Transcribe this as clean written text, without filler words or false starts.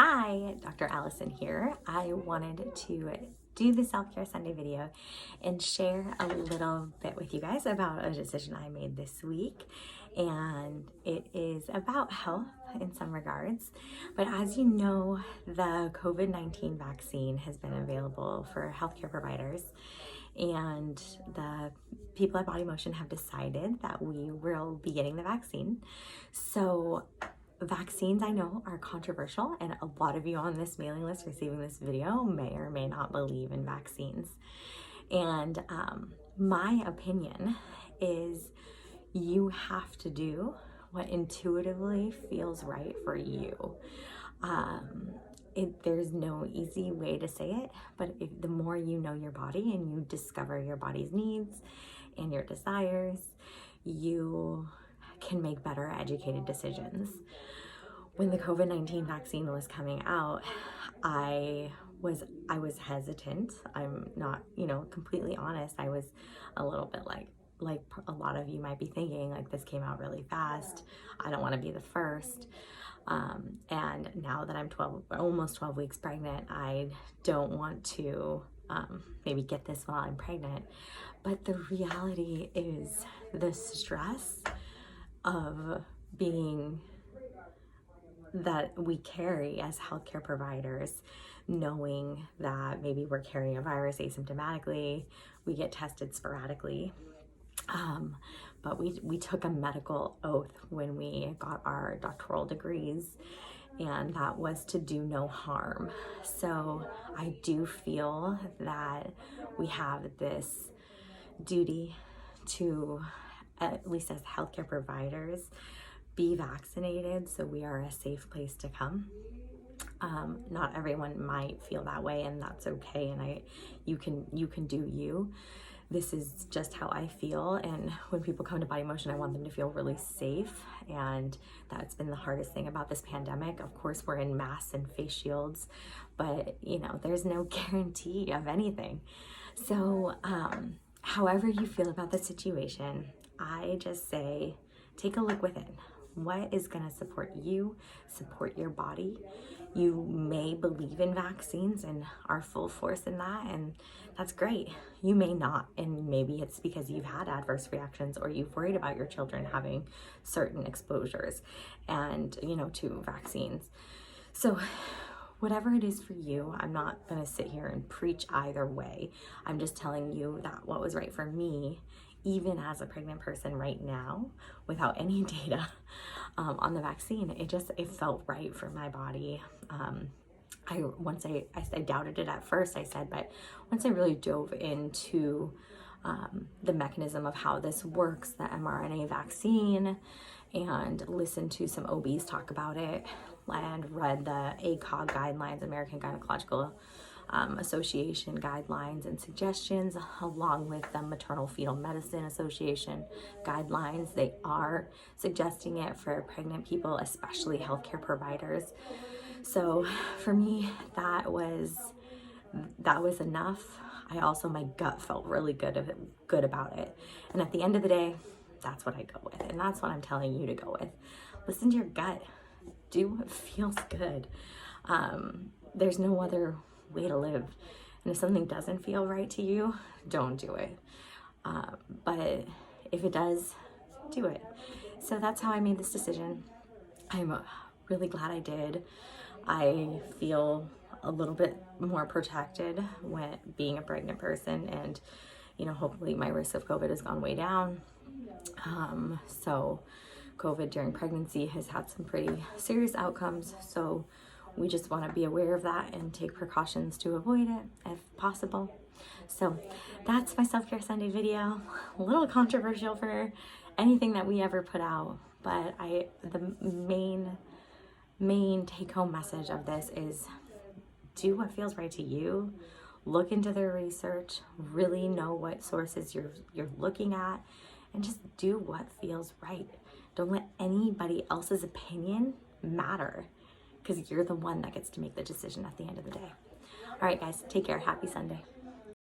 Hi, Dr. Allison here. I wanted to do the Self-Care Sunday video and share a little bit with you guys about a decision I made this week. And it is about health in some regards. But as you know, the COVID-19 vaccine has been available for healthcare providers. And the people at Body Motion have decided that we will be getting the vaccine. So vaccines, I know, are controversial, and a lot of you on this mailing list receiving this video may or may not believe in vaccines. And my opinion is you have to do what intuitively feels right for you. There's no easy way to say it, but the more you know your body and you discover your body's needs and your desires, you can make better educated decisions. When the COVID-19 vaccine was coming out, I was hesitant. I'm not, completely honest. I was a little bit like a lot of you might be thinking, like, this came out really fast. I don't want to be the first. And now that I'm almost 12 weeks pregnant, I don't want to maybe get this while I'm pregnant. But the reality is the stress of being that we carry as healthcare providers, knowing that maybe we're carrying a virus asymptomatically, we get tested sporadically. But we took a medical oath when we got our doctoral degrees, and that was to do no harm. So I do feel that we have this duty to, at least as healthcare providers, be vaccinated so we are a safe place to come. Not everyone might feel that way, and that's okay, and you can do you. This is just how I feel, and when people come to Body Motion, I want them to feel really safe, and that's been the hardest thing about this pandemic. Of course, we're in masks and face shields, but there's no guarantee of anything. So however you feel about the situation, I just say take a look within. What is going to support you, support your body? You may believe in vaccines and are full force in that, and that's great. You may not, and maybe it's because you've had adverse reactions or you've worried about your children having certain exposures and, to vaccines. So whatever it is for you, I'm not going to sit here and preach either way. I'm just telling you that what was right for me, even as a pregnant person right now, without any data on the vaccine, it felt right for my body. I doubted it at first, I said, but once I really dove into the mechanism of how this works, the mRNA vaccine, and listened to some OBs talk about it, and read the ACOG guidelines, American Gynecological Association guidelines and suggestions, along with the Maternal Fetal Medicine Association guidelines. They are suggesting it for pregnant people, especially healthcare providers. So for me, that was enough. My gut felt really good about it. And at the end of the day, that's what I go with. And that's what I'm telling you to go with. Listen to your gut. Do what feels good. There's no other way to live. And if something doesn't feel right to you, don't do it. But if it does, do it. So that's how I made this decision. I'm really glad I did. I feel a little bit more protected when being a pregnant person, and hopefully my risk of COVID has gone way down. So COVID during pregnancy has had some pretty serious outcomes, so we just want to be aware of that and take precautions to avoid it if possible. So that's my Self-Care Sunday video. A little controversial for anything that we ever put out, but the main take-home message of this is do what feels right to you. Look into their research, really know what sources you're looking at, and just do what feels right. Don't let anybody else's opinion matter, because you're the one that gets to make the decision at the end of the day. All right, guys, take care. Happy Sunday.